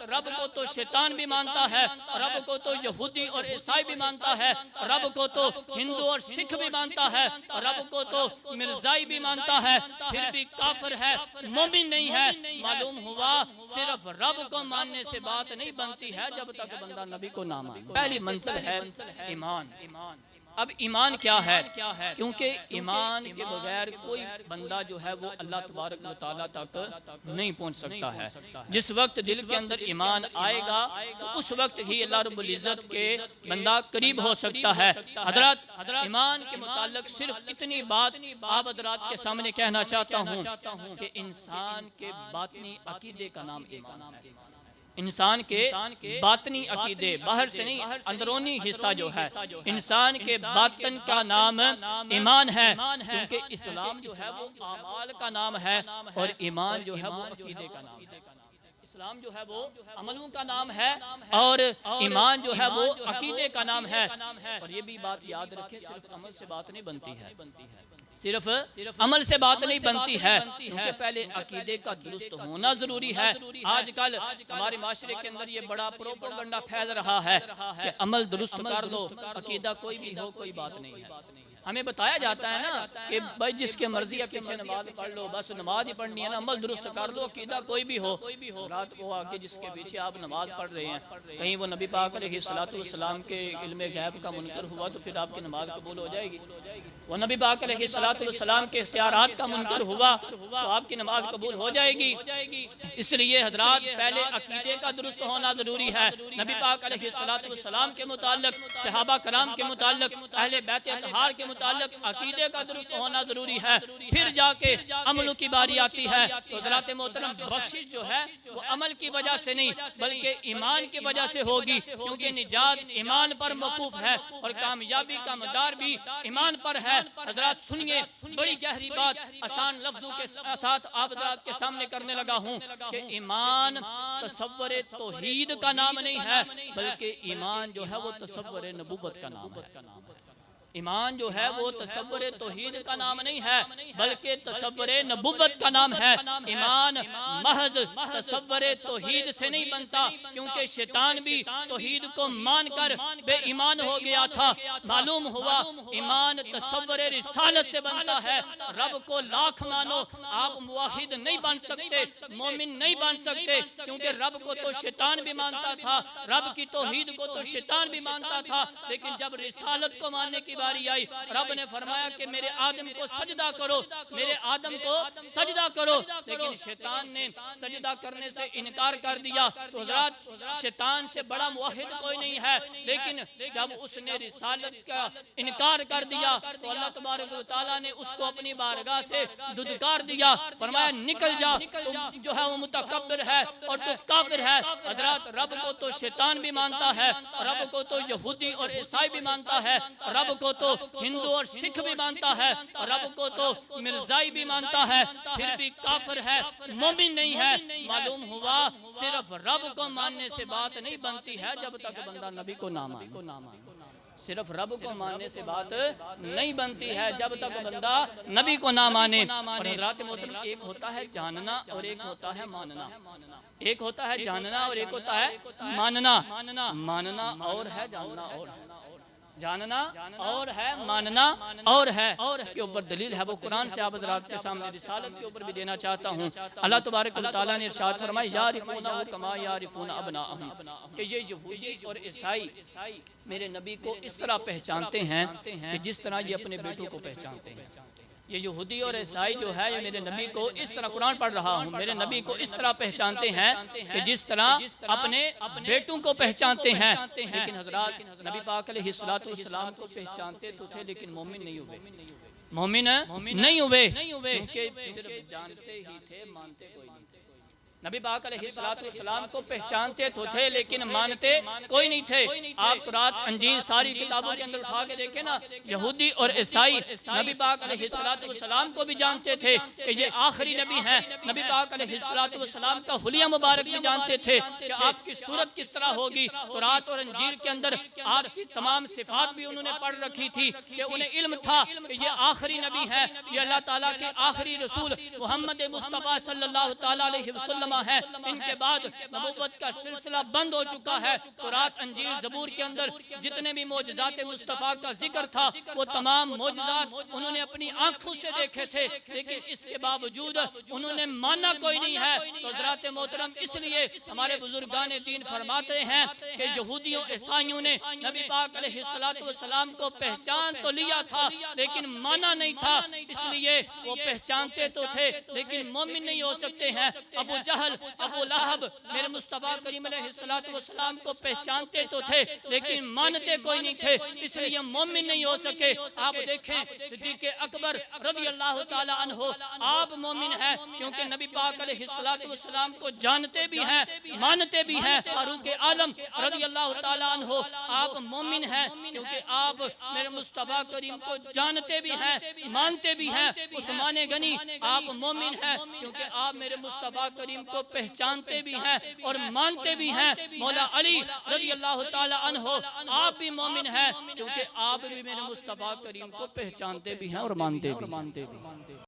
रब को तो शैतान भी मानता है, रब को तो यहूदी और ईसाई भी मानता है, रब को तो हिंदू और सिख भी मानता है, रब को तो मिर्जाई भी मानता है, फिर भी काफिर है, मोमिन नहीं है। मालूम हुआ सिर्फ रब को मानने से बात नहीं बनती है जब तक बंदा नबी को ना माने। पहली मंजिल है ईमान। अब ईमान क्या है? क्योंकि ईमान के बगैर कोई बंदा जो है वो अल्लाह तबारक व तआला तक नहीं पहुंच सकता है। जिस वक्त दिल के अंदर ईमान आएगा तो उस वक्त ही अल्लाह रब्बुल इज्जत के बंदा करीब हो सकता है। हजरत ईमान के मुताल्लिक सिर्फ इतनी बात आप हजरात के सामने कहना चाहता हूँ कि इंसान के बातनी अकीदे का नाम ईमान है। इंसान के बातनी अकीदे, बाहर से नहीं, अंदरूनी हिस्सा जो है इंसान के बातन का नाम ईमान है। क्योंकि इस्लाम जो है वो अमाल का नाम है और ईमान जो है वो अकीदे का नाम है। इस्लाम जो है वो अमलों का नाम है और ईमान जो है वो अकीदे का नाम है। और ये भी बात याद रखें, सिर्फ अमल से बात नहीं बनती है, सिर्फ अमल से बात नहीं बनती है, क्योंकि पहले अकीदे का दुरुस्त होना जरूरी है। आजकल हमारे माशरे के अंदर ये बड़ा प्रोपेगेंडा फैल रहा है कि अमल दुरुस्त कर लो, अकीदा कोई भी हो कोई बात नहीं है। हमें बताया जाता है ना कि भाई जिसके मर्जी है पीछे नमाज पढ़ लो, बस नमाज ही पढ़नी है ना, अमल दुरुस्त कर लो, अकीदा कोई भी हो। रात को आके जिसके पीछे आप नमाज पढ़ रहे हैं, कहीं वो नबी पाक अलैहिस्सलातु वस्सलाम के इल्मे गैब का मुनकर हुआ तो फिर आपकी नमाज कबूल हो जाएगी। वो नबी पाक अलैहिस्सलातु वस्सलाम के इख्तियारात का मुनकर हुआ तो आपकी नमाज कबूल हो जाएगी। इसलिए हजरात पहले अकीदे का दुरुस्त होना जरूरी है। नबी पाक अलैहिस्सलातु वस्सलाम के मुताल्लिक, सहाबा कराम के मुताल्लिक, अहले बैत अतहार के मुताल्लिक अकीदे का दुरुस्त होना जरूरी है। फिर जाके अमलों की बारी आती है। तो हज़रात मोहतरम बख्शिश जो है वो अमल की वजह से नहीं बल्कि ईमान की वजह से होगी, क्योंकि निजात ईमान पर मौकूफ है और कामयाबी का मदार भी ईमान पर है। हजरात सुनिए, बड़ी गहरी बात आसान लफ्जों के साथ आप हजरात के सामने करने लगा हूँ कि ईमान तसव्वुर तौहीद का नाम नहीं है बल्कि ईमान जो है वो तसव्वुर नबुव्वत का नाम है। ईमान जो है वो तसव्वुर तौहीद का नाम नहीं है बल्कि तसव्वुर नबुव्वत का नाम है। ईमान महज तसव्वुर तौहीद से नहीं बनता, क्योंकि शैतान भी तौहीद को मानकर बेईमान हो गया था। मालूम हुआ ईमान तसव्वुर रिसालत से बनता है। रब को लाख मानो, आप मुवाहिद नहीं बन सकते, मोमिन नहीं बन सकते, क्योंकि रब को तो शैतान भी मानता था, रब की तौहीद को तो शैतान भी मानता था। लेकिन जब रिसालत को मानने की बारी आई, रब ने फरमाया कि मेरे आदम को सजदा करो, मेरे आदम को सजदा करो, लेकिन शैतान ने सजदा करने से इनकार कर दिया। तो हज़रात शैतान से बड़ा मुवाहिद कोई नहीं है, लेकिन जब उसने रिसालत का इनकार कर दिया तो अल्लाह तबारक व तआला ने उसको अपनी बारगाह से दुदकार दिया। फरमाया निकल जा, तुम जो है वो मुतकब्बिर है और तू काफिर है। हज़रात रब को तो शैतान भी मानता है, रब को तो यहूदी और ईसाई भी मानता है, रब को तो हिंदू और सिख भी मानता है, रब को तो मिर्जाई भी मानता है, फिर भी काफिर है, मोमिन नहीं है। मालूम हुआ सिर्फ रब को मानने से बात नहीं बनती है जब तक बंदा नबी को ना माने। सिर्फ रब को मानने से बात नहीं बनती है जब तक बंदा नबी को ना माने। और हज़रात मोहतरम, एक होता है जानना और एक होता है मानना। एक होता है जानना और एक होता है मानना। मानना और है, जानना और है। जानना और है, मानना और है। और इसके ऊपर दलील है वो कुरान से आप हज़रात के सामने रिसालत के ऊपर भी देना चाहता हूँ। अल्लाह तबारक व तआला ने इरशाद फरमाया यारिफूना कमा यारिफूना अबनाअहुम, कि ये यहूदी और ईसाई मेरे नबी को इस तरह पहचानते हैं कि जिस तरह ये अपने बेटों को पहचानते हैं। ये यहूदी और ईसाई जो है ये मेरे नबी को इस तरह, कुरान पढ़ रहा हूँ, मेरे नबी को इस तरह पहचानते हैं कि जिस तरह अपने बेटों को पहचानते हैं। लेकिन हजरात नबी पाक अलैहिस्सलातु वस्सलाम को पहचानते तो थे लेकिन मोमिन नहीं हुए, मोमिन नहीं हुए, क्योंकि सिर्फ जानते ही थे, मानते कोई नहीं थे। नबी पाक अलैहिस्सलातु वस्सलाम को पहचानते तो थे लेकिन मानते कोई नहीं थे। आप कुरान, अंजील सारी किताबों के अंदर उठा के देखें ना, यहूदी और ईसाई नबी पाक अलैहिस्सलातु वस्सलाम को भी जानते थे कि ये आखिरी नबी हैं। नबी पाक अलैहिस्सलातु वस्सलाम का हुलिया मुबारक भी जानते थे कि आपकी सूरत किस तरह होगी। कुरान और अंजील के अंदर आपकी तमाम सिफात भी उन्होंने पढ़ रखी थी कि उन्हें इल्म था कि ये आखिरी नबी है, ये अल्लाह ताला के आखिरी रसूल मोहम्मद मुस्तफ़ा सल्लल्लाहु तआला अलैहि वसल्लम वसल्लम है, इनके बाद नबूवत का सिलसिला बंद हो चुका है। कुरान, अंजील, ज़बूर के अंदर जितने भी मौजज़ात मुस्तफ़ा का जिक्र था वो तमाम मौजज़ात उन्होंने अपनी आंखों से देखे थे, लेकिन इसके बावजूद उन्होंने माना कोई नहीं है। तो हज़रात मोहतरम, इसलिए हमारे बुजुर्गान दीन फरमाते हैं कि यहूदियों ईसाइयों ने नबी पाक अलैहिस्सलाम को पहचान तो लिया था लेकिन माना नहीं था, इसलिए वो पहचानते तो थे लेकिन मोमिन नहीं हो सकते हैं। अबू जहल, अबू लहब मेरे मुस्तफ़ा करीम अलैहिस्सलाम को पहचानते तो थे लेकिन मानते कोई नहीं थे, इसलिए मोमिन नहीं हो सके। आप देखें सिद्दीक़ अकबर रज़ी अल्लाह ताला अन्हु, आप मोमिन हैं क्योंकि नबी पाक अलैहिस्सलाम को जानते भी हैं, मानते भी हैं। फारूक आलम रज़ी अल्लाह ताला अन्हु, आप मोमिन हैं क्योंकि आप मेरे मुस्तफ़ा करीम को जानते भी हैं, मानते भी हैं। उस्मान गनी, आप मोमिन हैं क्योंकि आप मेरे मुस्तफ़ा करीम को पहचानते भी हैं और मानते भी हैं। मौला अली रज़ी अल्लाह ताला अन्हु, आप भी मोमिन हैं क्योंकि आप भी मेरे मुस्तफ़ा करीम को पहचानते भी हैं और मानते भी।